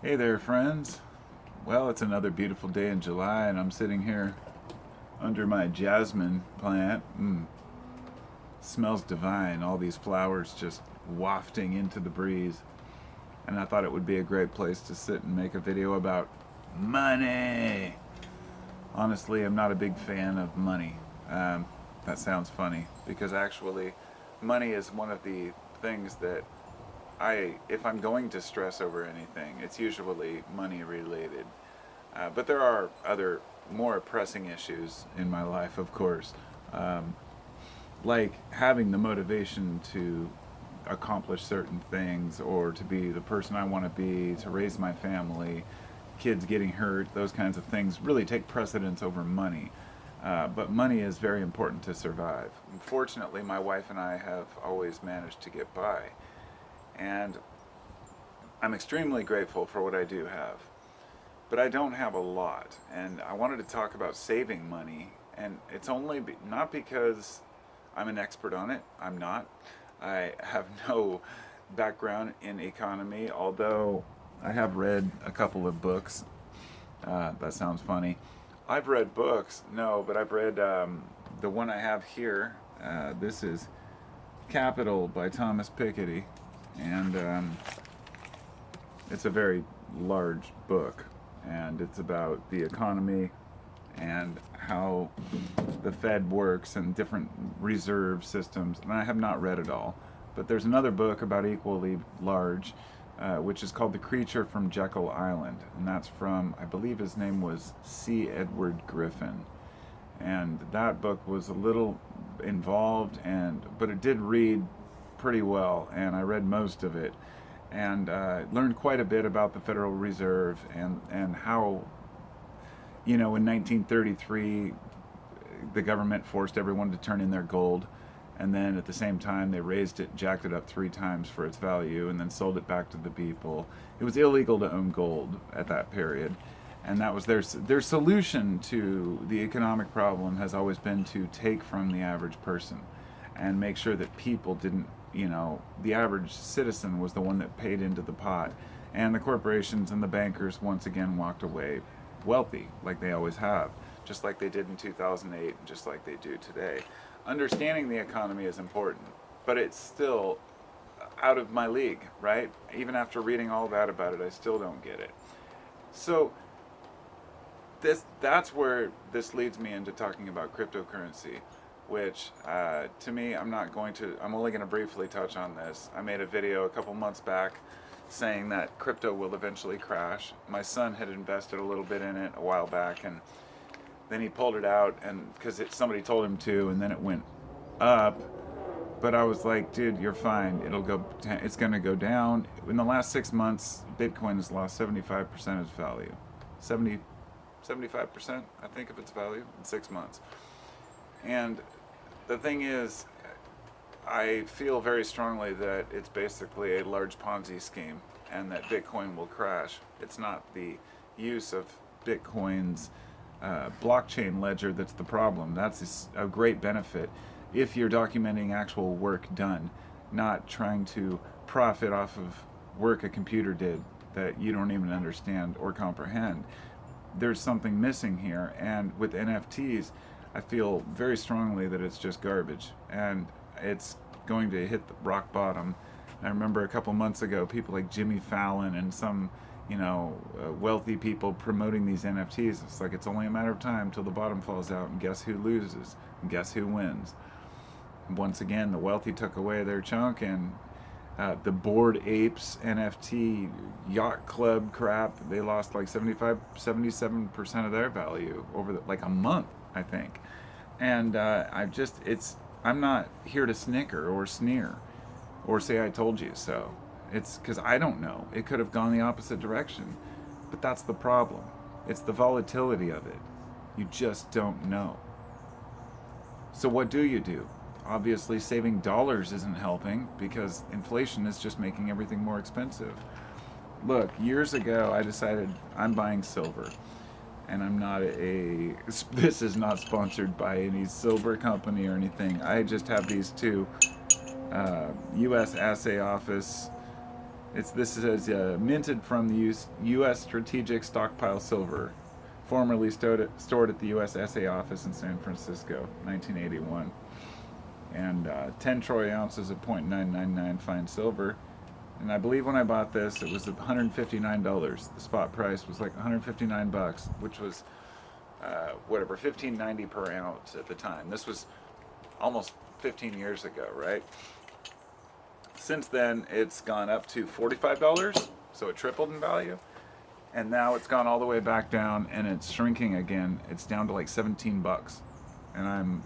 Hey there, friends. Well, it's another beautiful day in July, and I'm sitting here under my jasmine plant. Smells divine, all these flowers just wafting into the breeze. And I thought it would be a great place to sit and make a video about money. Honestly, I'm not a big fan of money. That sounds funny because actually, money is one of the things that if I'm going to stress over anything, it's usually money related. But there are other more pressing issues in my life, of course, um, like having the motivation to accomplish certain things or to be the person I want to be, to raise my family, kids getting hurt, those kinds of things really take precedence over money. But money is very important to survive. Fortunately, my wife and I have always managed to get by. And I'm extremely grateful for what I do have. But I don't have a lot. And I wanted to talk about saving money. And it's only not because I'm an expert on it. I'm not. I have no background in economy, although I have read a couple of books. That sounds funny. I've read books, no, but I've read the one I have here. This is Capital by Thomas Piketty, and it's a very large book, and it's about the economy and how the Fed works and different reserve systems. And I have not read it all, but there's another book about equally large, which is called The Creature from Jekyll Island, and that's from, I believe his name was C. Edward Griffin. And that book was a little involved, but it did read pretty well, and I read most of it, and learned quite a bit about the Federal Reserve and how, in 1933, the government forced everyone to turn in their gold, and then at the same time they raised it, jacked it up 3 times for its value, and then sold it back to the people. It was illegal to own gold at that period, and that was their solution to the economic problem has always been to take from the average person and make sure that people didn't, the average citizen was the one that paid into the pot, and the corporations and the bankers once again walked away wealthy, like they always have, just like they did in 2008 and just like they do today. Understanding the economy is important, but it's still out of my league, right? Even after reading all that about it, I still don't get it. So that's where this leads me into talking about cryptocurrency, which to me, I'm only going to briefly touch on this. I made a video a couple months back saying that crypto will eventually crash. My son had invested a little bit in it a while back, and then he pulled it out, and because somebody told him to, and then it went up. But I was like, dude, you're fine. It's going to go down. In the last 6 months, Bitcoin has lost 75% of its value. 75%, I think, of its value in 6 months. And the thing is, I feel very strongly that it's basically a large Ponzi scheme and that Bitcoin will crash. It's not the use of Bitcoin's blockchain ledger that's the problem. That's a great benefit if you're documenting actual work done, not trying to profit off of work a computer did that you don't even understand or comprehend. There's something missing here, and with NFTs, I feel very strongly that it's just garbage, and it's going to hit the rock bottom. I remember a couple months ago, people like Jimmy Fallon and some, wealthy people promoting these NFTs. It's like it's only a matter of time till the bottom falls out, and guess who loses? And guess who wins? Once again, the wealthy took away their chunk, and the Bored Apes NFT yacht club crap, they lost like 77% of their value over like a month, I think. And I'm not here to snicker or sneer or say I told you so. It's because I don't know. It could have gone the opposite direction. But that's the problem. It's the volatility of it. You just don't know. So what do you do? Obviously, saving dollars isn't helping because inflation is just making everything more expensive. Look, years ago, I decided I'm buying silver. And this is not sponsored by any silver company or anything. I just have these two U.S. Assay Office This is minted from the U.S. Strategic Stockpile Silver, formerly stored at the U.S. SA office in San Francisco, 1981. And 10 troy ounces of .999 fine silver. And I believe when I bought this, it was $159. The spot price was like $159, which was whatever, $15.90 per ounce at the time. This was almost 15 years ago, right? Since then, it's gone up to $45, so it tripled in value. And now it's gone all the way back down, and it's shrinking again. It's down to like $17. And I'm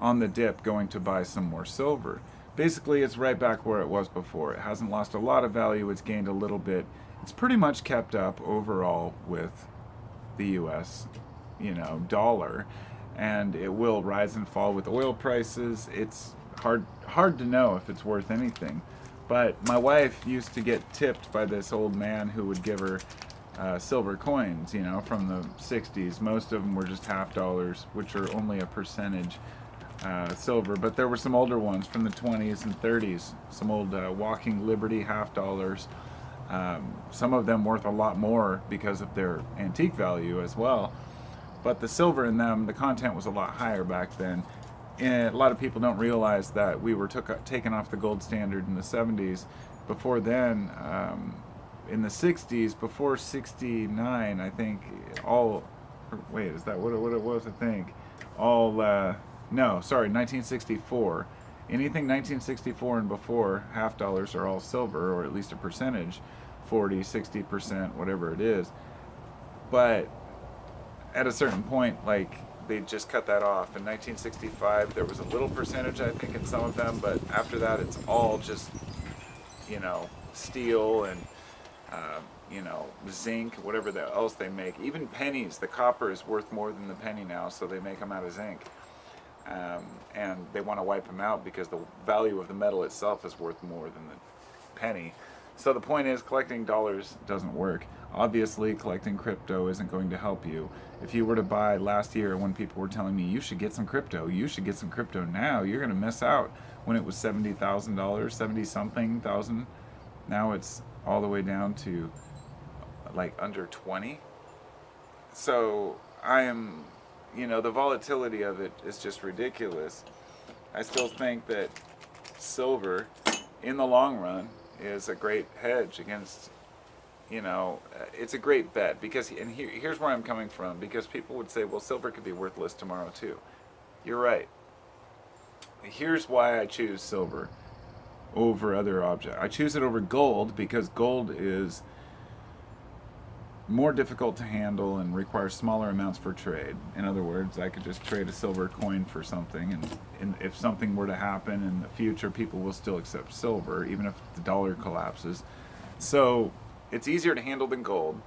on the dip going to buy some more silver. Basically, it's right back where it was before. It hasn't lost a lot of value. It's gained a little bit. It's pretty much kept up overall with the U.S., dollar. And it will rise and fall with oil prices. It's hard to know if it's worth anything. But my wife used to get tipped by this old man who would give her silver coins, from the 60s. Most of them were just half dollars, which are only a percentage silver. But there were some older ones from the 20s and 30s, some old Walking Liberty half dollars. Some of them worth a lot more because of their antique value as well. But the silver in them, the content was a lot higher back then. And a lot of people don't realize that we were taken off the gold standard in the 70s. Before then, in the 60s, before 69, I think wait, is that what it was? I think 1964. Anything 1964 and before, half dollars are all silver, or at least a percentage, 40, 60%, whatever it is. But at a certain point, they just cut that off. In 1965, there was a little percentage, I think, in some of them, but after that, it's all just, steel and, zinc, whatever else they make. Even pennies, the copper is worth more than the penny now, so they make them out of zinc. And they want to wipe them out because the value of the metal itself is worth more than the penny. So the point is, collecting dollars doesn't work. Obviously, collecting crypto isn't going to help you. If you were to buy last year when people were telling me, you should get some crypto now, you're going to miss out, when it was $70,000, 70 something thousand. Now it's all the way down to under 20. So I am, the volatility of it is just ridiculous. I still think that silver, in the long run, is a great hedge against, it's a great bet. Because, and here's where I'm coming from, because people would say, well, silver could be worthless tomorrow too. You're right. Here's why I choose silver over other objects. I choose it over gold because gold is more difficult to handle and requires smaller amounts for trade. In other words, I could just trade a silver coin for something, and if something were to happen in the future, people will still accept silver, even if the dollar collapses. So it's easier to handle than gold.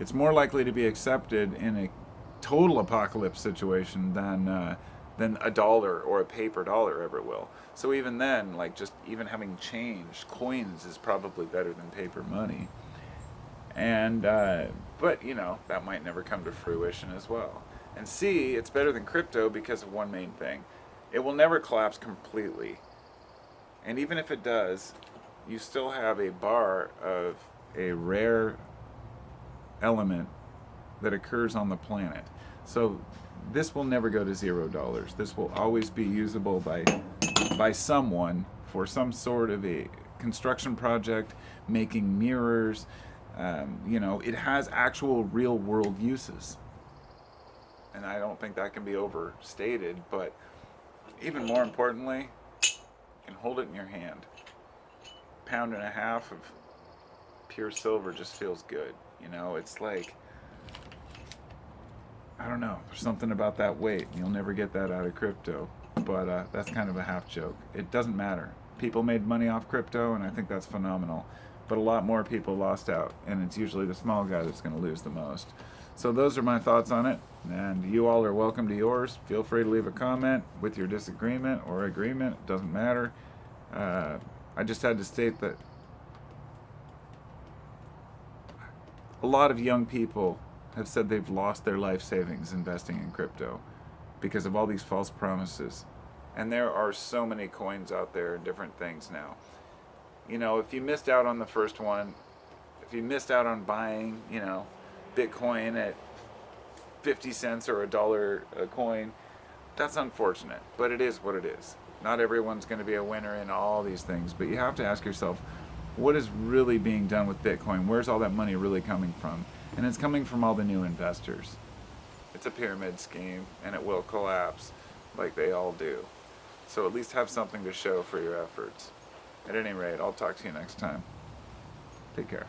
It's more likely to be accepted in a total apocalypse situation than a dollar or a paper dollar ever will. So even then, just even having change, coins is probably better than paper money. And but that might never come to fruition as well. And C, it's better than crypto because of one main thing: it will never collapse completely. And even if it does, you still have a bar of a rare element that occurs on the planet. So this will never go to $0. This will always be usable by someone for some sort of a construction project, making mirrors. It has actual real world uses. And I don't think that can be overstated, but even more importantly, you can hold it in your hand. £1.5 of pure silver just feels good. It's I don't know, there's something about that weight. You'll never get that out of crypto, but that's kind of a half joke. It doesn't matter. People made money off crypto, and I think that's phenomenal. But a lot more people lost out, and it's usually the small guy that's going to lose the most. So those are my thoughts on it, and you all are welcome to yours. Feel free to leave a comment with your disagreement or agreement. It doesn't matter. I just had to state that a lot of young people have said they've lost their life savings investing in crypto because of all these false promises. And there are so many coins out there and different things now. You know, if you missed out on the first one, if you missed out on buying, you know, Bitcoin at 50 cents or $1 a coin, that's unfortunate, but it is what it is. Not everyone's going to be a winner in all these things, but you have to ask yourself, what is really being done with Bitcoin? Where's all that money really coming from? And it's coming from all the new investors. It's a pyramid scheme, and it will collapse like they all do. So at least have something to show for your efforts. At any rate, I'll talk to you next time. Take care.